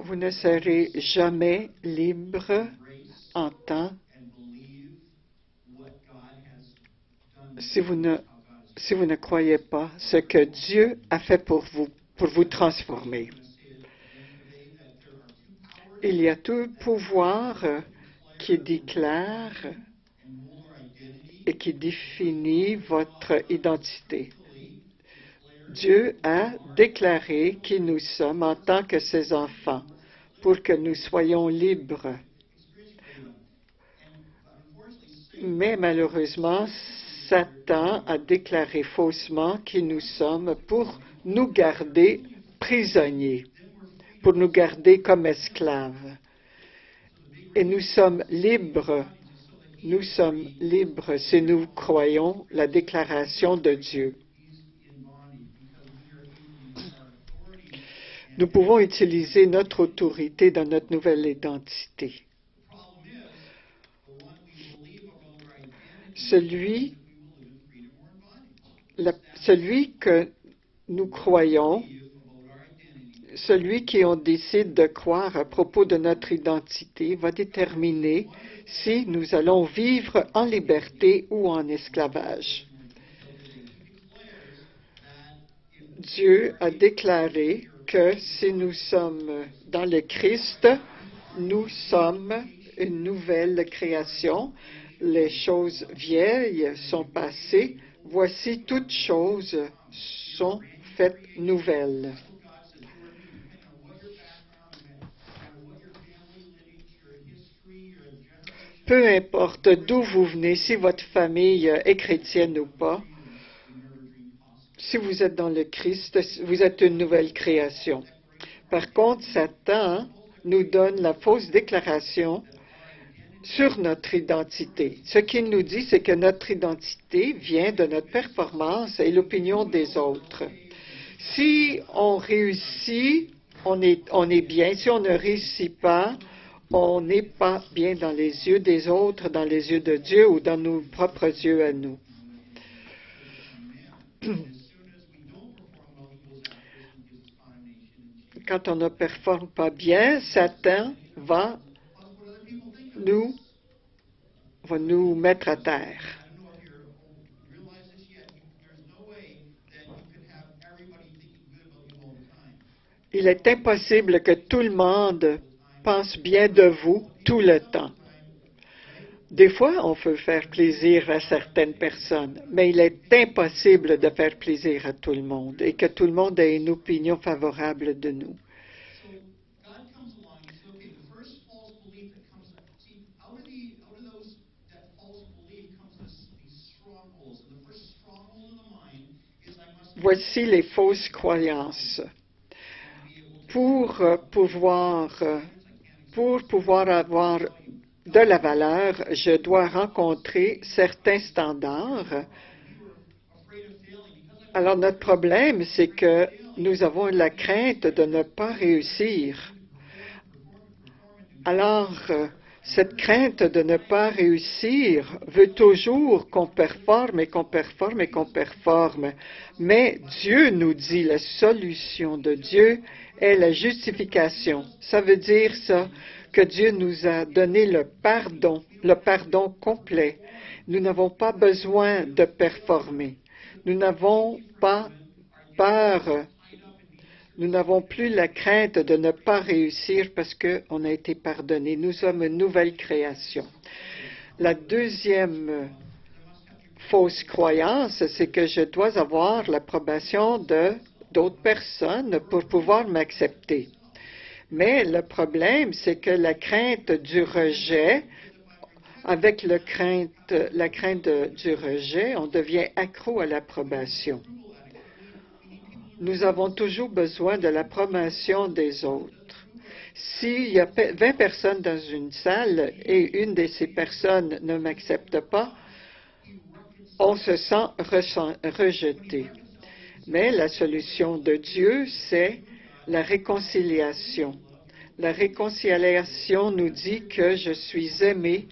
Vous ne serez jamais libre en temps si vous ne croyez pas ce que Dieu a fait pour vous transformer. Il y a tout pouvoir qui déclare et qui définit votre identité. Dieu a déclaré qui nous sommes en tant que ses enfants pour que nous soyons libres. Mais malheureusement, Satan a déclaré faussement qui nous sommes pour nous garder prisonniers, pour nous garder comme esclaves. Et nous sommes libres si nous croyons la déclaration de Dieu. Nous pouvons utiliser notre autorité dans notre nouvelle identité. Celui que nous croyons, celui qu'on décide de croire à propos de notre identité va déterminer si nous allons vivre en liberté ou en esclavage. Dieu a déclaré que si nous sommes dans le Christ, nous sommes une nouvelle création. Les choses vieilles sont passées. Voici, toutes choses sont faites nouvelles. Peu importe d'où vous venez, si votre famille est chrétienne ou pas, si vous êtes dans le Christ, vous êtes une nouvelle création. Par contre, Satan nous donne la fausse déclaration sur notre identité. Ce qu'il nous dit, c'est que notre identité vient de notre performance et l'opinion des autres. Si on réussit, on est bien. Si on ne réussit pas, on n'est pas bien dans les yeux des autres, dans les yeux de Dieu ou dans nos propres yeux à nous. Quand on ne performe pas bien, Satan va nous mettre à terre. Il est impossible que tout le monde pense bien de vous tout le temps. Des fois, on peut faire plaisir à certaines personnes, mais il est impossible de faire plaisir à tout le monde et que tout le monde ait une opinion favorable de nous. Voici les fausses croyances. Pour pouvoir avoir de la valeur, je dois rencontrer certains standards. Alors, notre problème, c'est que nous avons la crainte de ne pas réussir. Alors, cette crainte de ne pas réussir veut toujours qu'on performe et qu'on performe et qu'on performe. Mais Dieu nous dit, la solution de Dieu est la justification. Ça veut dire ça, que Dieu nous a donné le pardon complet. Nous n'avons pas besoin de performer. Nous n'avons pas peur. Nous n'avons plus la crainte de ne pas réussir parce qu'on a été pardonné. Nous sommes une nouvelle création. La deuxième fausse croyance, c'est que je dois avoir l'approbation d'autres personnes pour pouvoir m'accepter. Mais le problème, c'est que la crainte du rejet, avec la crainte du rejet, on devient accro à l'approbation. Nous avons toujours besoin de l'approbation des autres. S'il y a 20 personnes dans une salle et une de ces personnes ne m'accepte pas, on se sent rejeté. Mais la solution de Dieu, c'est la réconciliation. La réconciliation nous dit que je suis aimé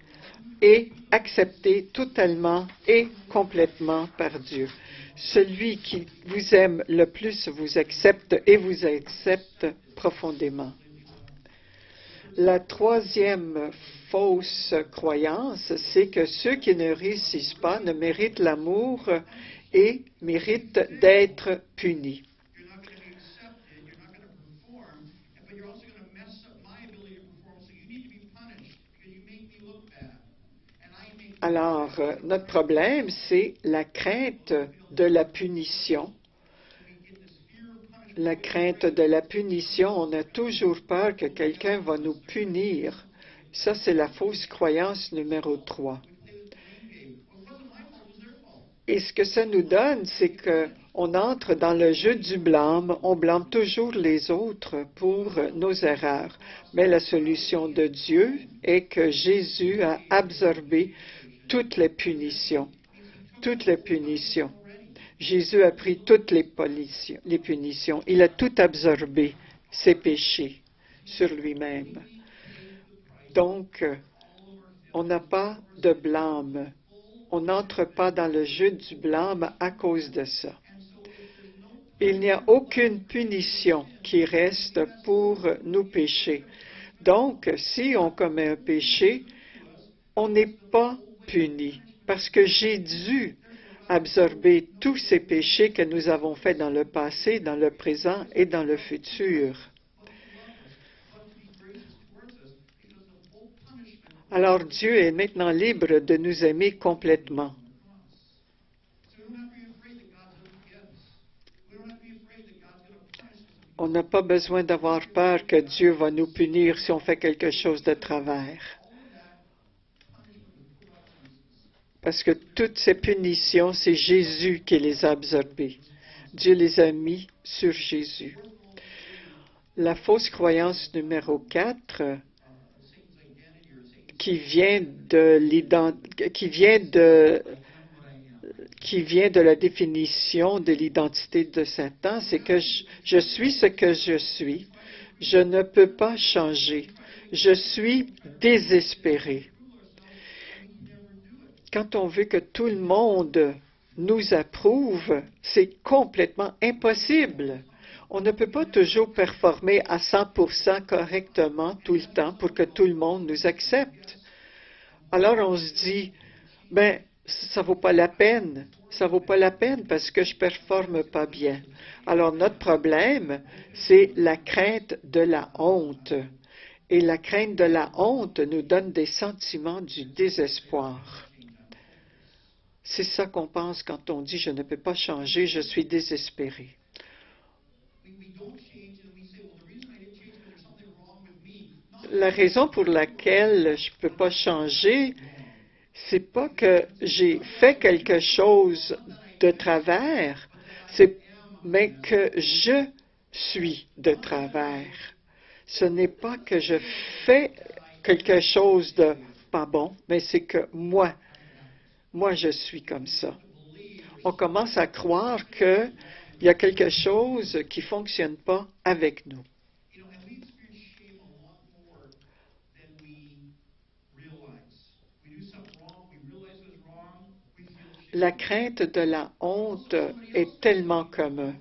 et accepté totalement et complètement par Dieu. Celui qui vous aime le plus vous accepte et vous accepte profondément. La troisième fausse croyance, c'est que ceux qui ne réussissent pas ne méritent l'amour et méritent d'être punis. Alors, notre problème, c'est la crainte de la punition. La crainte de la punition, on a toujours peur que quelqu'un va nous punir. Ça, c'est la fausse croyance numéro 3. Et ce que ça nous donne, c'est qu'on entre dans le jeu du blâme. On blâme toujours les autres pour nos erreurs. Mais la solution de Dieu est que Jésus a absorbé toutes les punitions. Toutes les punitions. Jésus a pris toutes les punitions. Il a tout absorbé, ses péchés, sur lui-même. Donc, on n'a pas de blâme. On n'entre pas dans le jeu du blâme à cause de ça. Il n'y a aucune punition qui reste pour nos péchés. Donc, si on commet un péché, on n'est pas puni parce que Jésus absorber tous ces péchés que nous avons faits dans le passé, dans le présent et dans le futur. Alors Dieu est maintenant libre de nous aimer complètement. On n'a pas besoin d'avoir peur que Dieu va nous punir si on fait quelque chose de travers. Parce que toutes ces punitions, c'est Jésus qui les a absorbées. Dieu les a mis sur Jésus. La fausse croyance numéro 4, qui vient de la définition de l'identité de Satan, c'est que je suis ce que je suis. Je ne peux pas changer. Je suis désespéré. Quand on veut que tout le monde nous approuve, c'est complètement impossible. On ne peut pas toujours performer à 100% correctement tout le temps pour que tout le monde nous accepte. Alors on se dit, ben, ça vaut pas la peine. Ça vaut pas la peine parce que je performe pas bien. Alors notre problème, c'est la crainte de la honte. Et la crainte de la honte nous donne des sentiments du désespoir. C'est ça qu'on pense quand on dit « je ne peux pas changer, je suis désespéré ». La raison pour laquelle je ne peux pas changer, c'est pas que j'ai fait quelque chose de travers, mais que je suis de travers. Ce n'est pas que je fais quelque chose de pas bon, mais c'est que moi, je suis comme ça. On commence à croire qu'il y a quelque chose qui ne fonctionne pas avec nous. La crainte de la honte est tellement commune.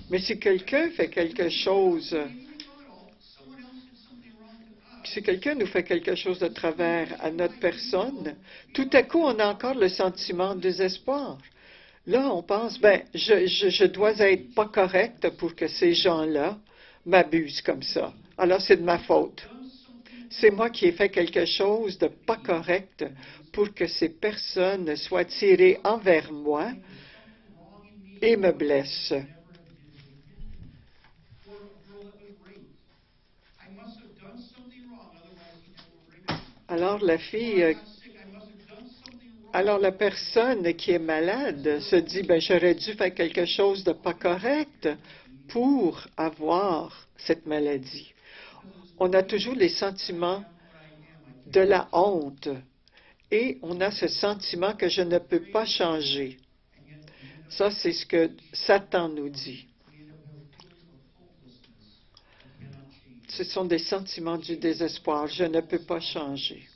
Mais si quelqu'un fait quelque chose, si quelqu'un nous fait quelque chose de travers à notre personne, tout à coup, on a encore le sentiment de désespoir. Là, on pense, ben, je dois être pas correct pour que ces gens-là m'abusent comme ça. Alors, c'est de ma faute. C'est moi qui ai fait quelque chose de pas correct pour que ces personnes soient tirées envers moi et me blessent. Alors la personne qui est malade se dit, ben, j'aurais dû faire quelque chose de pas correct pour avoir cette maladie. On a toujours les sentiments de la honte et on a ce sentiment que je ne peux pas changer. Ça, c'est ce que Satan nous dit. Ce sont des sentiments du désespoir. Je ne peux pas changer.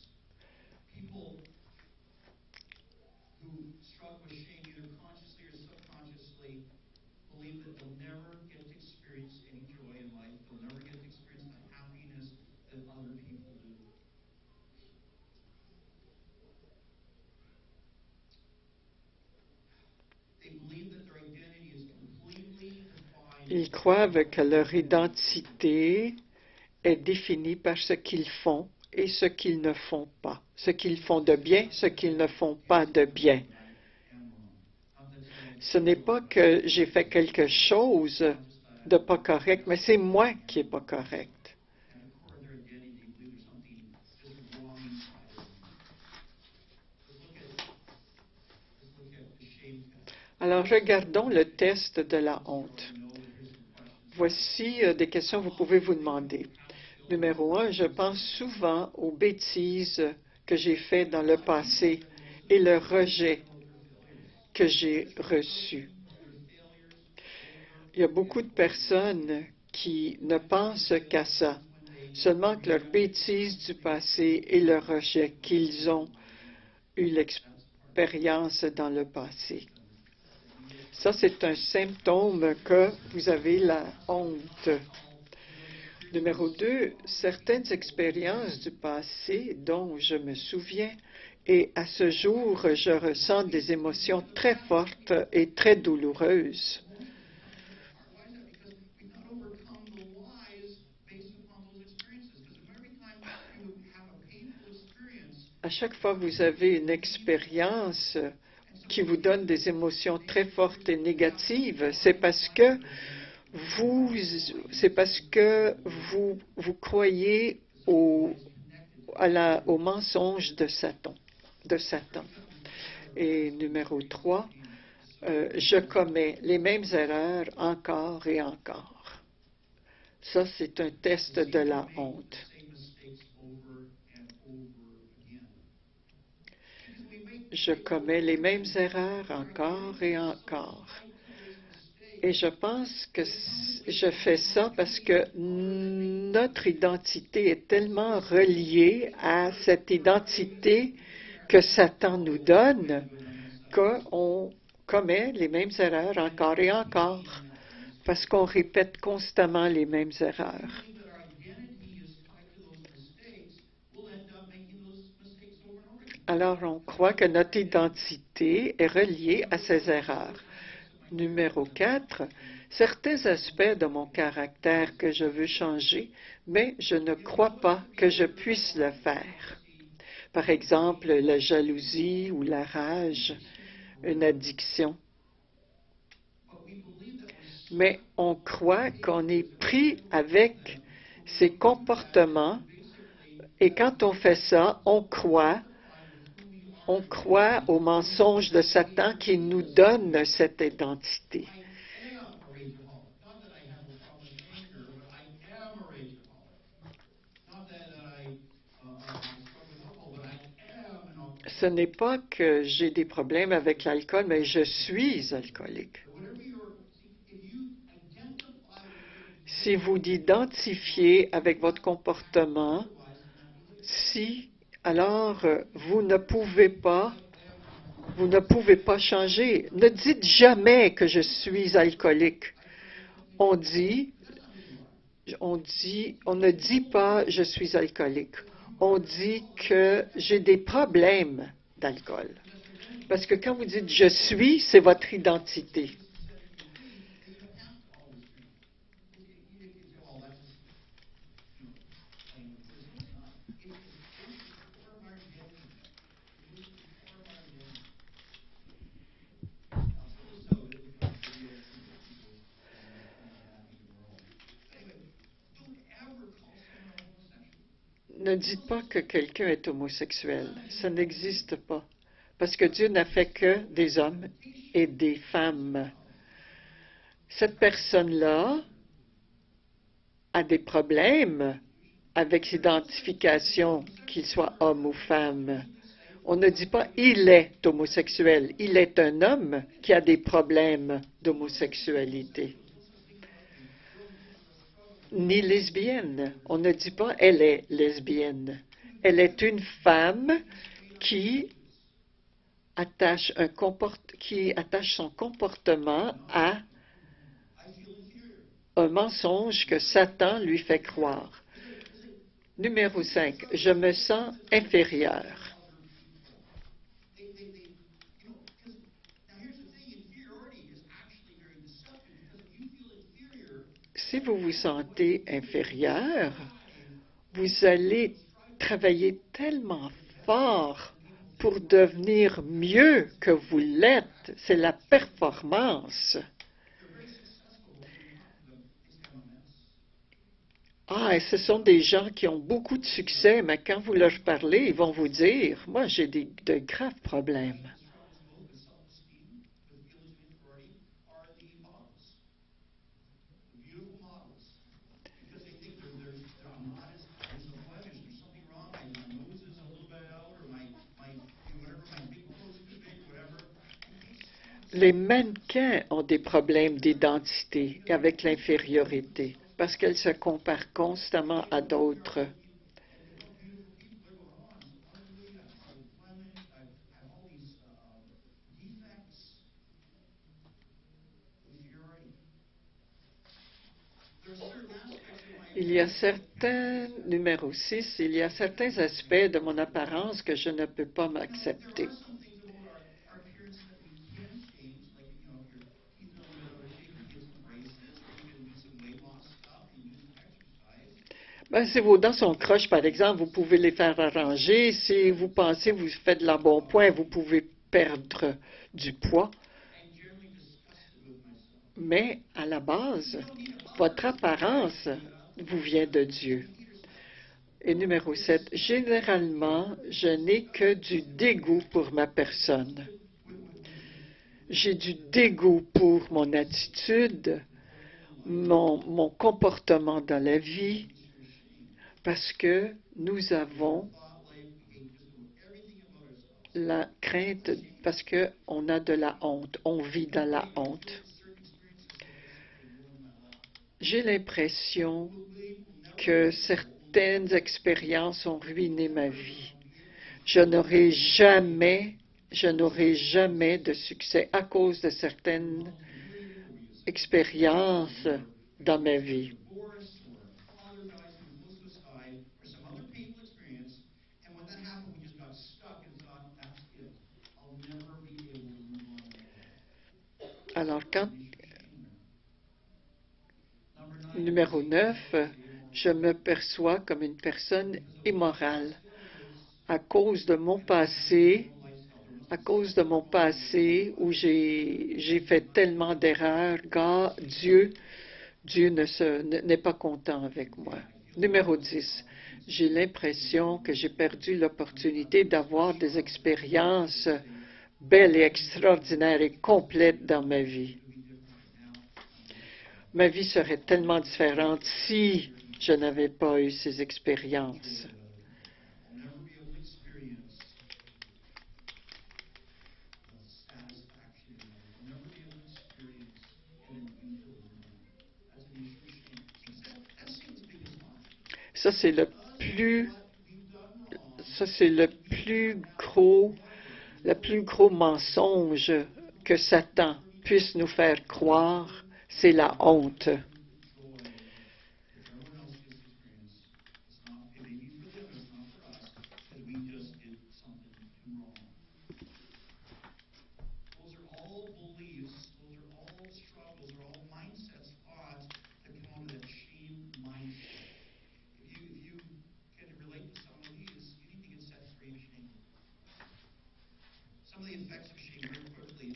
Ils croient que leur identité est définie par ce qu'ils font et ce qu'ils ne font pas. Ce qu'ils font de bien, ce qu'ils ne font pas de bien. Ce n'est pas que j'ai fait quelque chose de pas correct, mais c'est moi qui n'est pas correct. Alors, regardons le test de la honte. Voici des questions que vous pouvez vous demander. Numéro 1, je pense souvent aux bêtises que j'ai faites dans le passé et le rejet que j'ai reçu. Il y a beaucoup de personnes qui ne pensent qu'à ça, seulement que leurs bêtises du passé et le rejet qu'ils ont eu l'expérience dans le passé. Ça, c'est un symptôme que vous avez la honte. Numéro 2, certaines expériences du passé dont je me souviens et à ce jour, je ressens des émotions très fortes et très douloureuses. À chaque fois que vous avez une expérience qui vous donne des émotions très fortes et négatives, c'est parce que vous croyez au mensonge de Satan. Et numéro 3, je commets les mêmes erreurs encore et encore. Ça, c'est un test de la honte. Je commets les mêmes erreurs encore et encore. Et je pense que je fais ça parce que notre identité est tellement reliée à cette identité que Satan nous donne qu'on commet les mêmes erreurs encore et encore parce qu'on répète constamment les mêmes erreurs. Alors, on croit que notre identité est reliée à ces erreurs. Numéro 4, certains aspects de mon caractère que je veux changer, mais je ne crois pas que je puisse le faire. Par exemple, la jalousie ou la rage, une addiction. Mais on croit qu'on est pris avec ces comportements et quand on fait ça, on croit au mensonge de Satan qui nous donne cette identité. Ce n'est pas que j'ai des problèmes avec l'alcool, mais je suis alcoolique. Si vous identifiez avec votre comportement, alors vous ne pouvez pas changer. Ne dites jamais que je suis alcoolique. On ne dit pas je suis alcoolique. On dit que j'ai des problèmes d'alcool. Parce que quand vous dites je suis, c'est votre identité. Ne dites pas que quelqu'un est homosexuel. Ça n'existe pas. Parce que Dieu n'a fait que des hommes et des femmes. Cette personne-là a des problèmes avec l'identification, qu'il soit homme ou femme. On ne dit pas « il est homosexuel », il est un homme qui a des problèmes d'homosexualité. Ni lesbienne. On ne dit pas « elle est lesbienne ». Elle est une femme qui attache son comportement à un mensonge que Satan lui fait croire. Numéro 5. Je me sens inférieur. si vous vous sentez inférieur, vous allez travailler tellement fort pour devenir mieux que vous l'êtes. C'est la performance. Ah, et ce sont des gens qui ont beaucoup de succès, mais quand vous leur parlez, ils vont vous dire, moi, j'ai de graves problèmes. Les mannequins ont des problèmes d'identité et avec l'infériorité parce qu'elles se comparent constamment à d'autres. Il y a certains, numéro 6, il y a certains aspects de mon apparence que je ne peux pas m'accepter. Ben, si vos dents sont croches, par exemple, vous pouvez les faire arranger. Si vous pensez que vous faites de l'embonpoint, vous pouvez perdre du poids. Mais à la base, votre apparence vous vient de Dieu. Et numéro 7, généralement, je n'ai que du dégoût pour ma personne. J'ai du dégoût pour mon attitude, mon comportement dans la vie, parce que nous avons la crainte, parce qu'on a de la honte, on vit dans la honte. J'ai l'impression que certaines expériences ont ruiné ma vie. Je n'aurai jamais de succès à cause de certaines expériences dans ma vie. Alors, numéro 9, je me perçois comme une personne immorale à cause de mon passé, où j'ai fait tellement d'erreurs. Dieu n'est pas content avec moi. Numéro 10, j'ai l'impression que j'ai perdu l'opportunité d'avoir des expériences belles et extraordinaires et complètes dans ma vie. Ma vie serait tellement différente si je n'avais pas eu ces expériences. Ça, c'est le plus gros mensonge que Satan puisse nous faire croire, c'est la honte.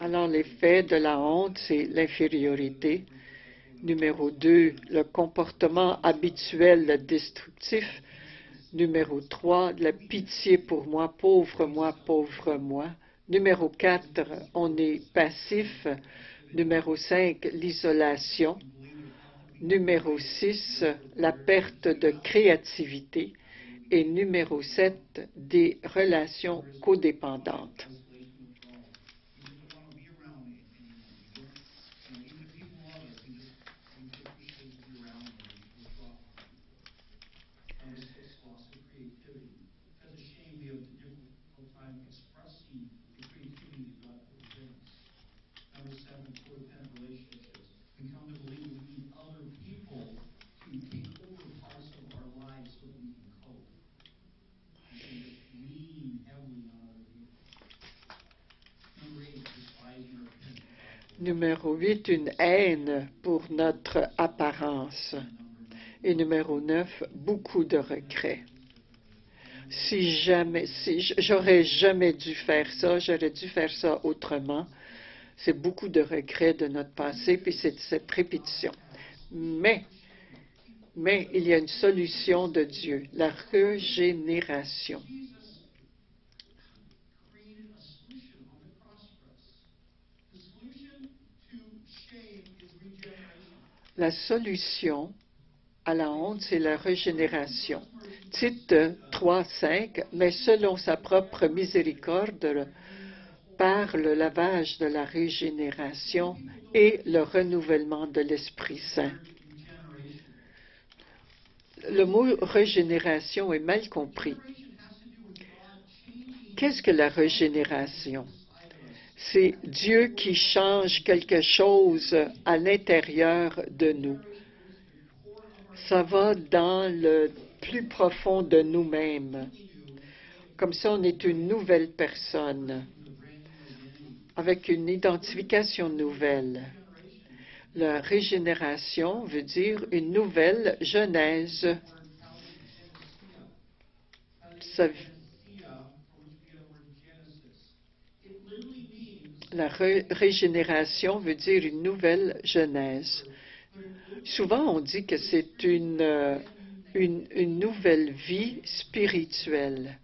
Alors, l'effet de la honte, c'est l'infériorité. Numéro 2, le comportement habituel destructif. Numéro 3, la pitié pour moi, pauvre moi, pauvre moi. Numéro 4, on est passif. Numéro 5, l'isolation. Numéro 6, la perte de créativité. Et numéro 7, des relations codépendantes. Numéro 8, une haine pour notre apparence. Et numéro 9, beaucoup de regrets. Si j'aurais jamais dû faire ça, j'aurais dû faire ça autrement. C'est beaucoup de regrets de notre passé, puis c'est cette répétition. Mais il y a une solution de Dieu, la régénération. La solution à la honte, c'est la régénération. Tite 3:5, mais selon sa propre miséricorde, par le lavage de la régénération et le renouvellement de l'Esprit Saint. Le mot régénération est mal compris. Qu'est-ce que la régénération? C'est Dieu qui change quelque chose à l'intérieur de nous. Ça va dans le plus profond de nous-mêmes. Comme ça, on est une nouvelle personne, avec une identification nouvelle. La régénération veut dire une nouvelle genèse. La régénération veut dire une nouvelle genèse. Souvent, on dit que c'est une nouvelle vie spirituelle.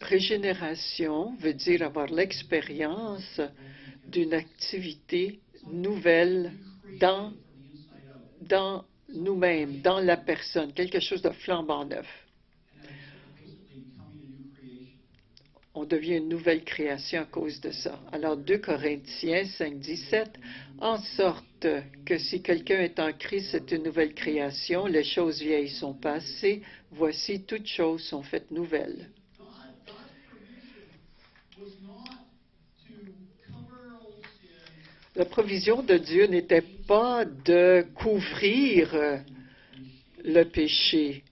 Régénération veut dire avoir l'expérience d'une activité nouvelle dans nous-mêmes, dans la personne, quelque chose de flambant neuf. On devient une nouvelle création à cause de ça. Alors 2 Corinthiens 5:17, en sorte que si quelqu'un est en Christ, c'est une nouvelle création, les choses vieilles sont passées, voici toutes choses sont faites nouvelles. La provision de Dieu n'était pas de couvrir le péché.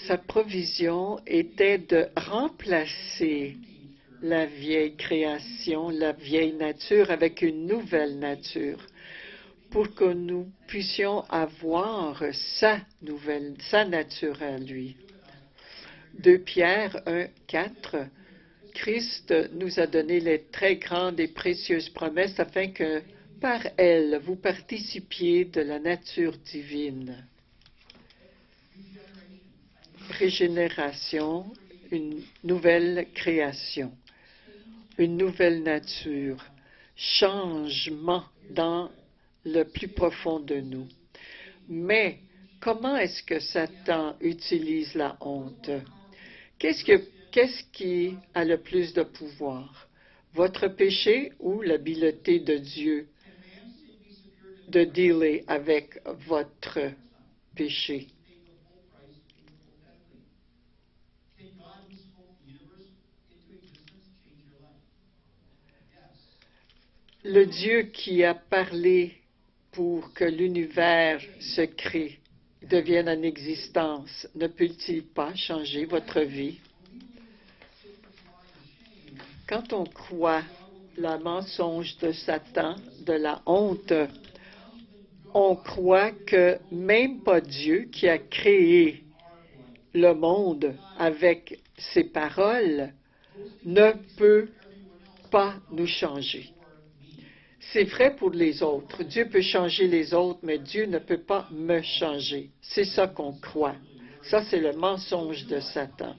Sa provision était de remplacer la vieille création, la vieille nature avec une nouvelle nature pour que nous puissions avoir sa nature à lui. 2 Pierre 1:4, Christ nous a donné les très grandes et précieuses promesses afin que par elles vous participiez de la nature divine. Régénération, une nouvelle création, une nouvelle nature, changement dans le plus profond de nous. Mais comment est-ce que Satan utilise la honte? Qu'est-ce qui a le plus de pouvoir? Votre péché ou l'habileté de Dieu de dealer avec votre péché? Le Dieu qui a parlé pour que l'univers se crée, devienne en existence, ne peut-il pas changer votre vie? Quand on croit le mensonge de Satan, de la honte, on croit que même pas Dieu qui a créé le monde avec ses paroles ne peut pas nous changer. C'est vrai pour les autres. Dieu peut changer les autres, mais Dieu ne peut pas me changer. C'est ça qu'on croit. Ça, c'est le mensonge de Satan.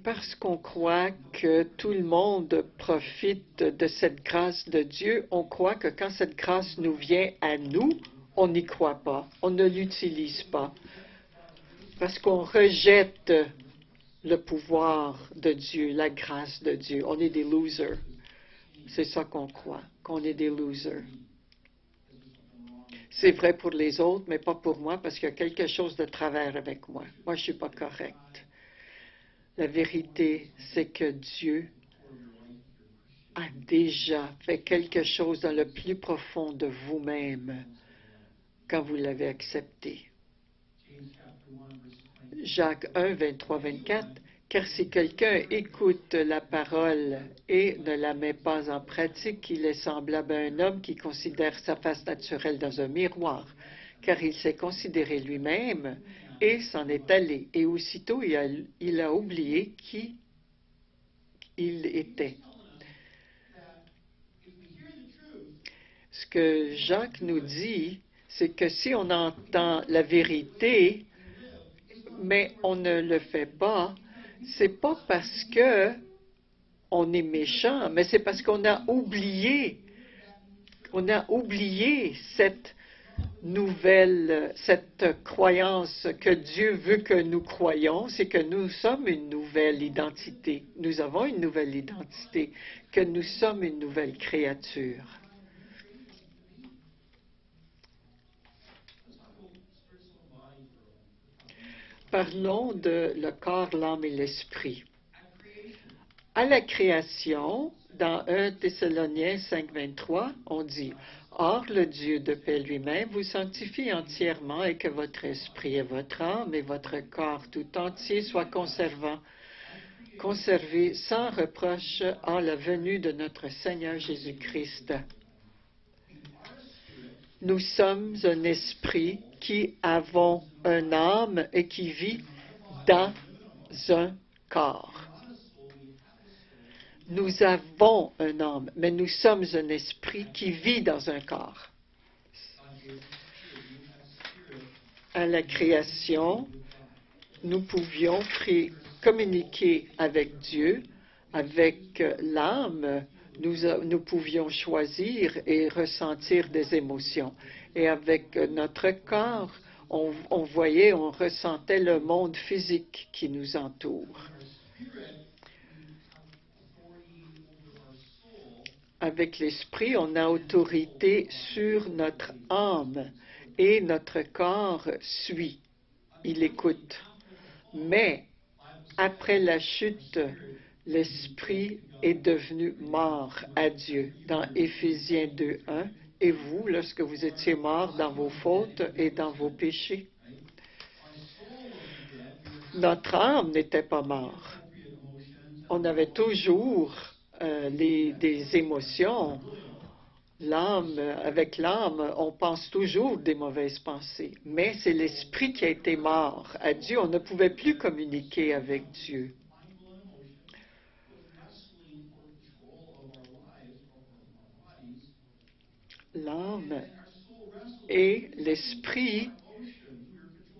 Parce qu'on croit que tout le monde profite de cette grâce de Dieu, on croit que quand cette grâce nous vient à nous, on n'y croit pas, on ne l'utilise pas, parce qu'on rejette le pouvoir de Dieu, la grâce de Dieu. On est des losers. C'est ça qu'on croit, qu'on est des losers. C'est vrai pour les autres, mais pas pour moi, parce qu'il y a quelque chose de travers avec moi. Moi, je ne suis pas correcte. La vérité, c'est que Dieu a déjà fait quelque chose dans le plus profond de vous-même quand vous l'avez accepté. Jacques 1, 23, 24. Car si quelqu'un écoute la parole et ne la met pas en pratique, il est semblable à un homme qui considère sa face naturelle dans un miroir, car il s'est considéré lui-même et s'en est allé. Et aussitôt il a oublié qui il était. Ce que Jacques nous dit, c'est que si on entend la vérité, mais on ne le fait pas, c'est pas parce que on est méchant, mais c'est parce qu'on a oublié cette croyance que Dieu veut que nous croyons, c'est que nous sommes une nouvelle identité. Nous avons une nouvelle identité, que nous sommes une nouvelle créature. Parlons de le corps, l'âme et l'esprit. À la création, dans 1 Thessaloniciens 5, 23, on dit « Or, le Dieu de paix lui-même vous sanctifie entièrement et que votre esprit et votre âme et votre corps tout entier soient conservés sans reproche à la venue de notre Seigneur Jésus-Christ. » Nous sommes un esprit qui avons une âme et qui vit dans un corps. Nous avons un âme, mais nous sommes un esprit qui vit dans un corps. À la création, nous pouvions communiquer avec Dieu, avec l'âme, nous pouvions choisir et ressentir des émotions. Et avec notre corps, on ressentait le monde physique qui nous entoure. Avec l'esprit, on a autorité sur notre âme et notre corps suit, il écoute. Mais après la chute, l'esprit est devenu mort à Dieu. Dans Éphésiens 2, 1, et vous, lorsque vous étiez morts dans vos fautes et dans vos péchés, notre âme n'était pas morte. On avait toujours des émotions. Avec l'âme, on pense toujours des mauvaises pensées. Mais c'est l'esprit qui a été mort à Dieu. On ne pouvait plus communiquer avec Dieu. L'âme et l'esprit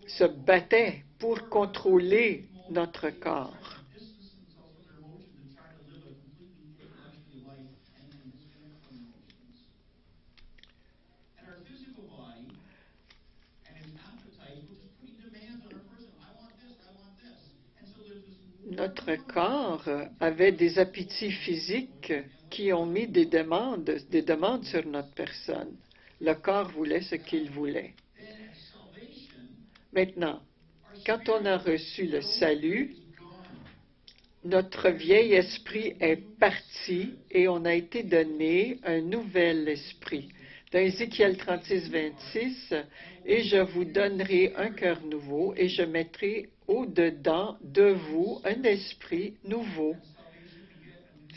se battaient pour contrôler notre corps. Notre corps avait des appétits physiques qui ont mis des demandes sur notre personne. Le corps voulait ce qu'il voulait. Maintenant, quand on a reçu le salut, notre vieil esprit est parti et on a été donné un nouvel esprit. Dans Ézéchiel 36, 26, « Et je vous donnerai un cœur nouveau et je mettrai au-dedans de vous un esprit nouveau. »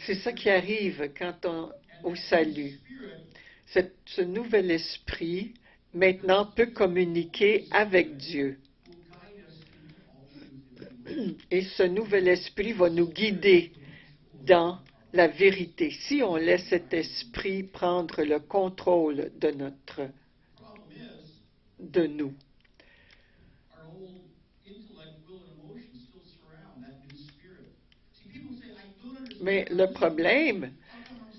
C'est ça qui arrive au salut. Ce nouvel esprit, maintenant, peut communiquer avec Dieu. Et ce nouvel esprit va nous guider dans la vérité. Si on laisse cet esprit prendre le contrôle de nous. Mais le problème,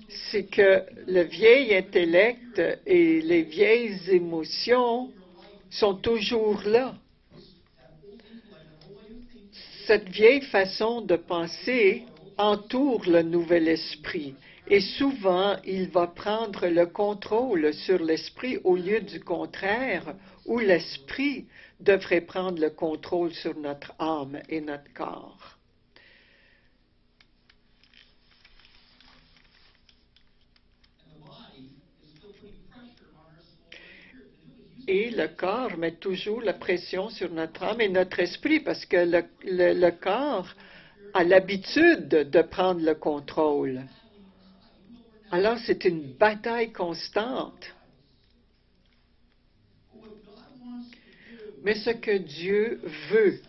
c'est que le vieil intellect et les vieilles émotions sont toujours là. Cette vieille façon de penser entoure le nouvel esprit et souvent il va prendre le contrôle sur l'esprit au lieu du contraire où l'esprit devrait prendre le contrôle sur notre âme et notre corps. Et le corps met toujours la pression sur notre âme et notre esprit parce que le corps a l'habitude de prendre le contrôle. Alors, c'est une bataille constante. Mais ce que Dieu veut,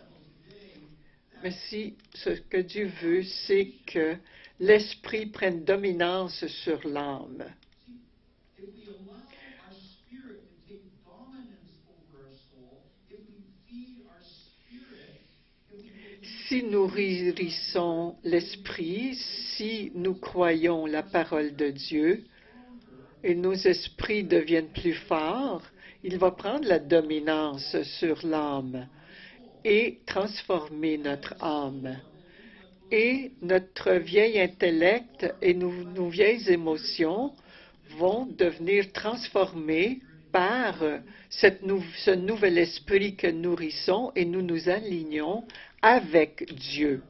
c'est que l'esprit prenne dominance sur l'âme. Si nous nourrissons l'esprit, si nous croyons la parole de Dieu et nos esprits deviennent plus forts, il va prendre la dominance sur l'âme et transformer notre âme. Et notre vieil intellect et nos vieilles émotions vont devenir transformées par ce nouvel esprit que nous nourrissons et nous nous alignons avec Dieu,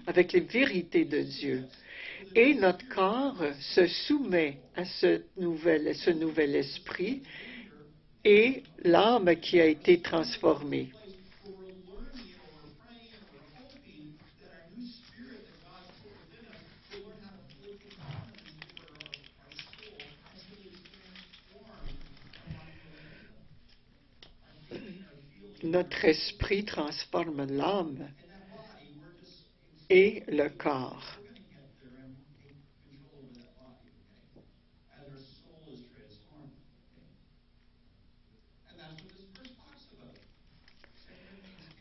avec les vérités de Dieu. Et notre corps se soumet à ce nouvel esprit et l'âme qui a été transformée. Notre esprit transforme l'âme et le corps.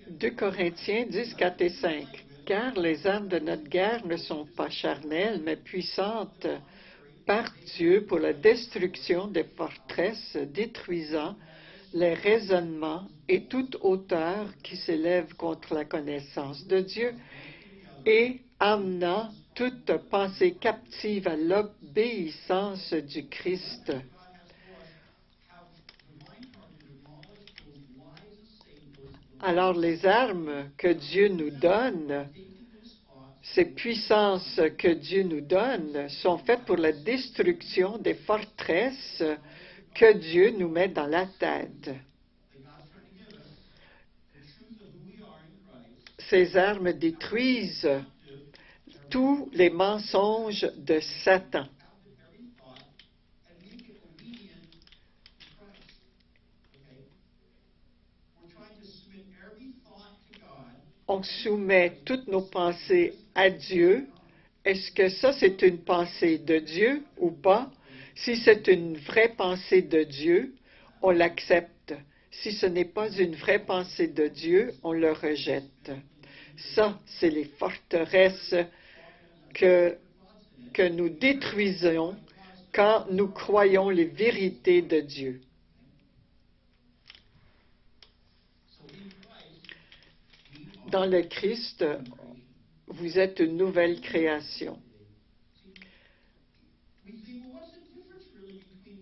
Deux Corinthiens 10, 4 et 5. Car les armes de notre guerre ne sont pas charnelles, mais puissantes par Dieu pour la destruction des forteresses, détruisant les raisonnements et toute hauteur qui s'élève contre la connaissance de Dieu et amenant toute pensée captive à l'obéissance du Christ. Alors les armes que Dieu nous donne, ces puissances que Dieu nous donne sont faites pour la destruction des forteresses que Dieu nous met dans la tête. Ces armes détruisent tous les mensonges de Satan. On soumet toutes nos pensées à Dieu. Est-ce que ça, c'est une pensée de Dieu ou pas? Si c'est une vraie pensée de Dieu, on l'accepte. Si ce n'est pas une vraie pensée de Dieu, on le rejette. Ça, c'est les forteresses que nous détruisons quand nous croyons les vérités de Dieu. Dans le Christ, vous êtes une nouvelle création.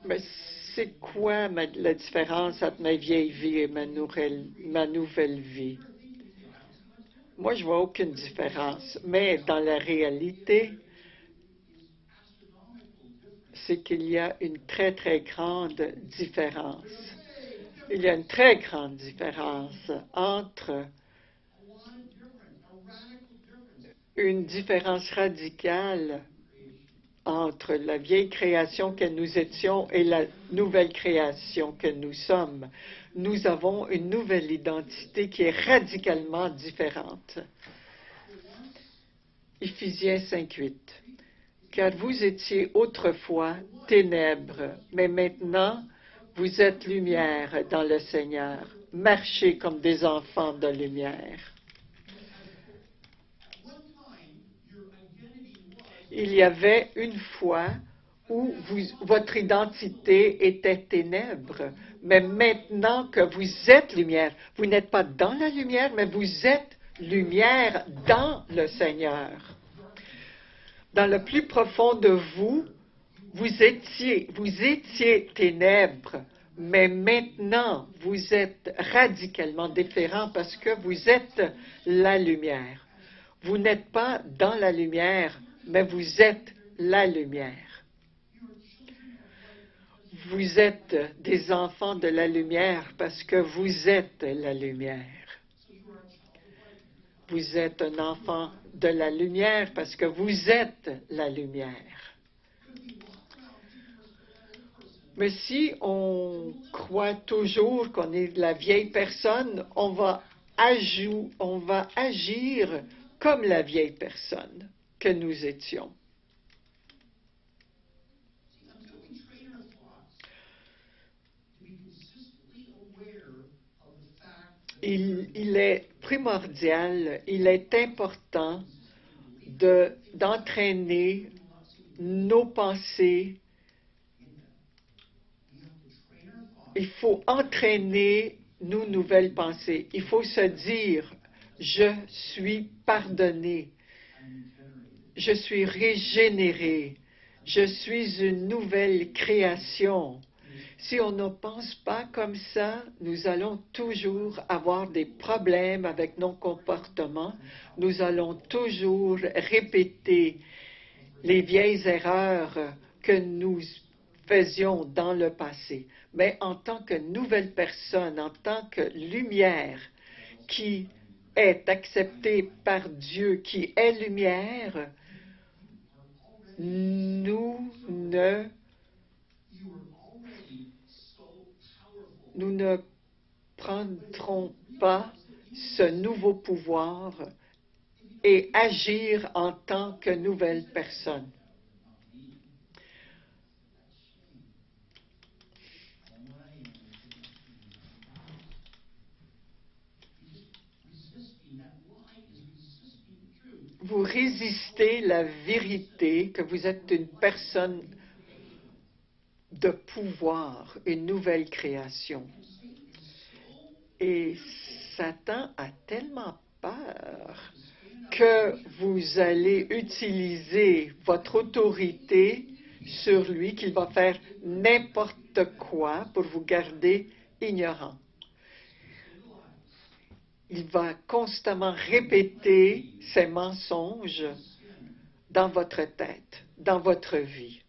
Mais c'est quoi la différence entre ma vieille vie et ma nouvelle vie? Moi, je vois aucune différence. Mais dans la réalité, c'est qu'il y a une très, très grande différence. Il y a une très grande différence entre une différence radicale entre la vieille création que nous étions et la nouvelle création que nous sommes. Nous avons une nouvelle identité qui est radicalement différente. Éphésiens 5:8. Car vous étiez autrefois ténèbres, mais maintenant vous êtes lumière dans le Seigneur. Marchez comme des enfants de lumière. Il y avait une fois où votre identité était ténèbres, mais maintenant que vous êtes lumière, vous n'êtes pas dans la lumière, mais vous êtes lumière dans le Seigneur. Dans le plus profond de vous, vous étiez ténèbres, mais maintenant vous êtes radicalement différent parce que vous êtes la lumière. Vous n'êtes pas dans la lumière, mais vous êtes la lumière. Vous êtes des enfants de la lumière parce que vous êtes la lumière. Vous êtes un enfant de la lumière parce que vous êtes la lumière. Mais si on croit toujours qu'on est la vieille personne, on va agir comme la vieille personne que nous étions. Il est primordial, il est important d'entraîner nos pensées. Il faut entraîner nos nouvelles pensées. Il faut se dire, je suis pardonné, je suis régénéré, je suis une nouvelle création. Si on ne pense pas comme ça, nous allons toujours avoir des problèmes avec nos comportements. Nous allons toujours répéter les vieilles erreurs que nous faisions dans le passé. Mais en tant que nouvelle personne, en tant que lumière qui est acceptée par Dieu, qui est lumière, nous ne prendrons pas ce nouveau pouvoir et agir en tant que nouvelle personne. Vous résistez la vérité que vous êtes une personne de pouvoir, une nouvelle création. Et Satan a tellement peur que vous allez utiliser votre autorité sur lui qu'il va faire n'importe quoi pour vous garder ignorant. Il va constamment répéter ces mensonges dans votre tête, dans votre vie.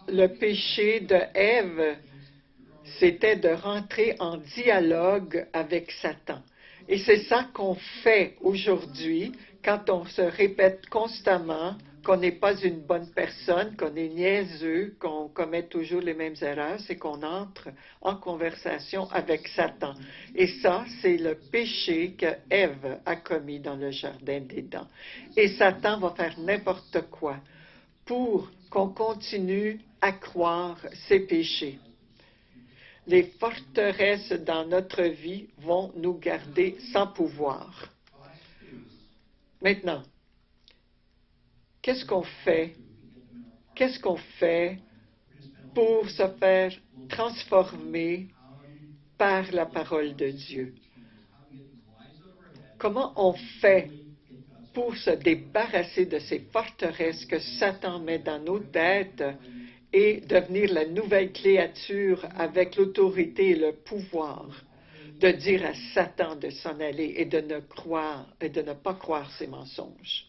Le péché de Ève, c'était de rentrer en dialogue avec Satan. Et c'est ça qu'on fait aujourd'hui quand on se répète constamment qu'on n'est pas une bonne personne, qu'on est niaiseux, qu'on commet toujours les mêmes erreurs, c'est qu'on entre en conversation avec Satan. Et ça, c'est le péché que Ève a commis dans le jardin d'Éden. Et Satan va faire n'importe quoi pour qu'on continue à croire ses péchés. Les forteresses dans notre vie vont nous garder sans pouvoir. Maintenant, qu'est-ce qu'on fait? Qu'est-ce qu'on fait pour se faire transformer par la parole de Dieu? Comment on fait pour se débarrasser de ces forteresses que Satan met dans nos têtes et devenir la nouvelle créature avec l'autorité et le pouvoir de dire à Satan de s'en aller et de ne pas croire ses mensonges?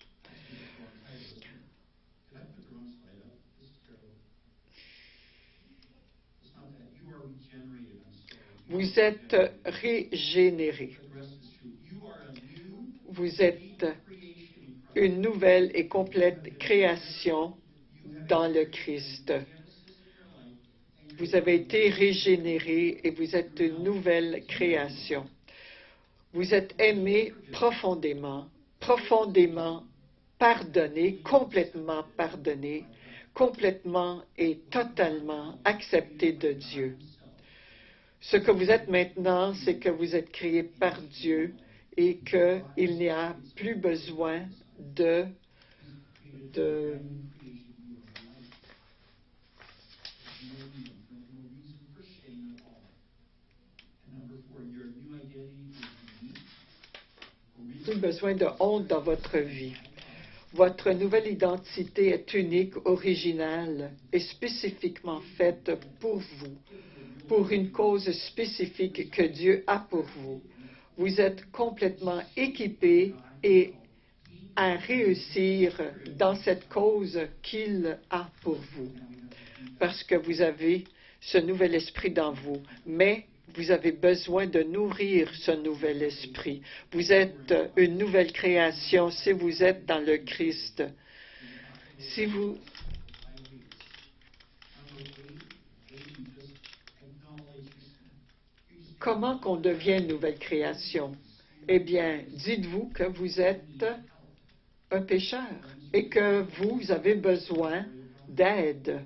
Vous êtes régénérés. Vous êtes une nouvelle et complète création dans le Christ. Vous avez été régénérés et vous êtes une nouvelle création. Vous êtes aimés profondément, profondément pardonnés, complètement et totalement acceptés de Dieu. Ce que vous êtes maintenant, c'est que vous êtes créés par Dieu et qu'il n'y a plus besoin de honte dans votre vie. Votre nouvelle identité est unique, originale et spécifiquement faite pour vous, pour une cause spécifique que Dieu a pour vous. Vous êtes complètement équipé et à réussir dans cette cause qu'il a pour vous, parce que vous avez ce nouvel esprit dans vous. Mais vous avez besoin de nourrir ce nouvel esprit. Vous êtes une nouvelle création si vous êtes dans le Christ. Si vous Comment qu'on devient une nouvelle création? Eh bien, dites-vous que vous êtes un pécheur et que vous avez besoin d'aide.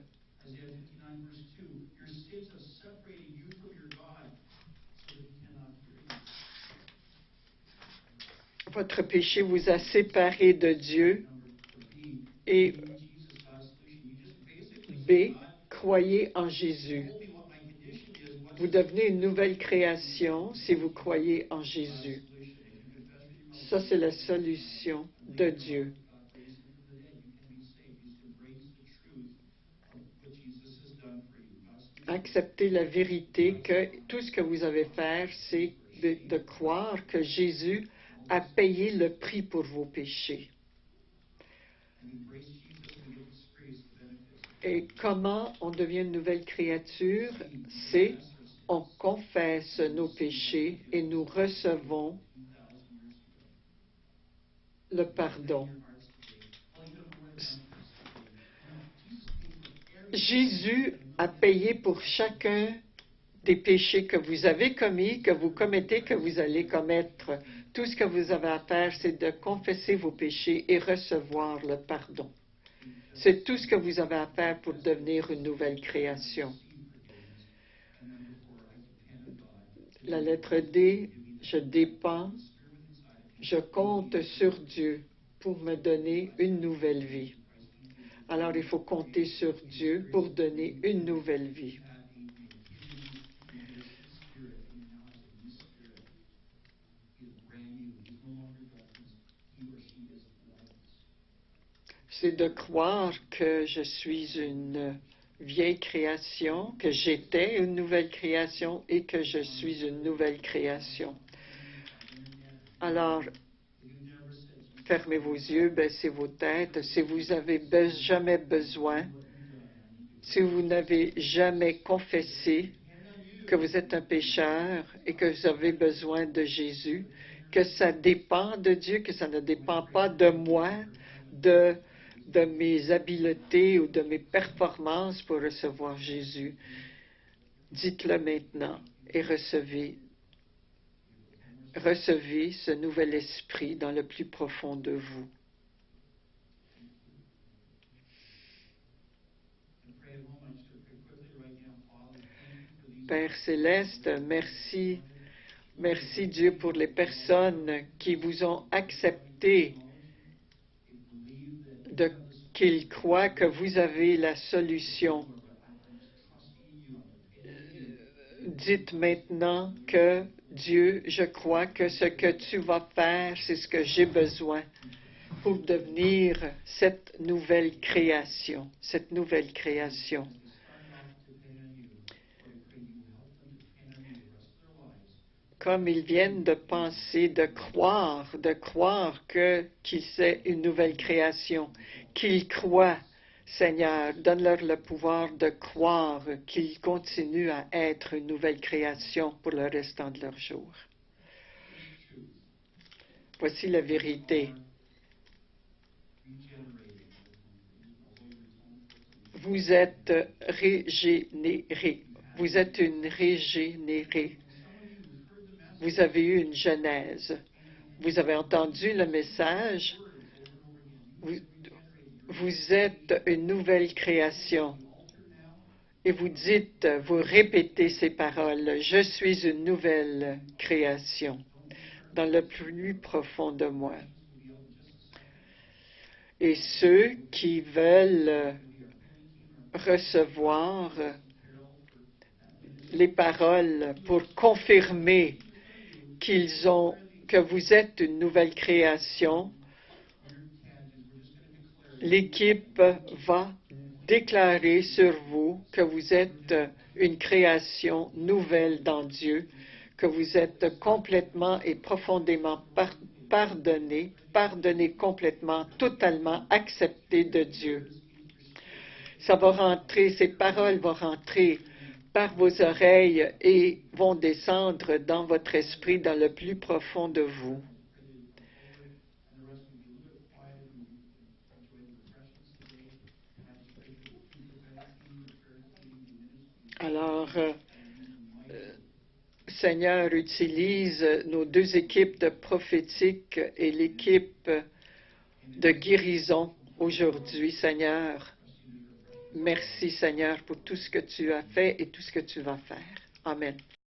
Votre péché vous a séparé de Dieu. Et B, croyez en Jésus. Vous devenez une nouvelle création si vous croyez en Jésus. Ça, c'est la solution de Dieu. Acceptez la vérité que tout ce que vous avez à faire, c'est de croire que Jésus a payé le prix pour vos péchés. Et comment on devient une nouvelle créature? C'est on confesse nos péchés et nous recevons le pardon. Jésus a payé pour chacun des péchés que vous avez commis, que vous commettez, que vous allez commettre. Tout ce que vous avez à faire, c'est de confesser vos péchés et recevoir le pardon. C'est tout ce que vous avez à faire pour devenir une nouvelle création. La lettre D, je dépends, je compte sur Dieu pour me donner une nouvelle vie. Alors, il faut compter sur Dieu pour donner une nouvelle vie. C'est de croire que je suis une vieille création, que j'étais une nouvelle création et que je suis une nouvelle création. Alors, fermez vos yeux, baissez vos têtes. Si vous n'avez jamais besoin, si vous n'avez jamais confessé que vous êtes un pécheur et que vous avez besoin de Jésus, que ça dépend de Dieu, que ça ne dépend pas de moi, de mes habiletés ou de mes performances pour recevoir Jésus. Dites-le maintenant et recevez ce nouvel esprit dans le plus profond de vous. Père céleste, merci Dieu pour les personnes qui vous ont accepté, qu'ils croient que vous avez la solution. Dites maintenant que Dieu, je crois que ce que tu vas faire, c'est ce que j'ai besoin pour devenir cette nouvelle création, Comme ils viennent de penser, de croire qu'il c'est une nouvelle création, qu'ils croient, Seigneur, donne-leur le pouvoir de croire qu'ils continuent à être une nouvelle création pour le restant de leurs jours. Voici la vérité. Vous êtes régénérés. Vous êtes une régénérée. Vous avez eu une genèse. Vous avez entendu le message. Vous êtes une nouvelle création. Et vous répétez ces paroles. Je suis une nouvelle création dans le plus profond de moi. Et ceux qui veulent recevoir les paroles pour confirmer que vous êtes une nouvelle création, l'équipe va déclarer sur vous que vous êtes une création nouvelle dans Dieu, que vous êtes complètement et profondément pardonné, pardonné complètement, totalement accepté de Dieu. Ça va rentrer, ces paroles vont rentrer par vos oreilles et vont descendre dans votre esprit, dans le plus profond de vous. Alors, Seigneur, utilise nos deux équipes de prophétique et l'équipe de guérison aujourd'hui, Seigneur. Merci, Seigneur, pour tout ce que tu as fait et tout ce que tu vas faire. Amen.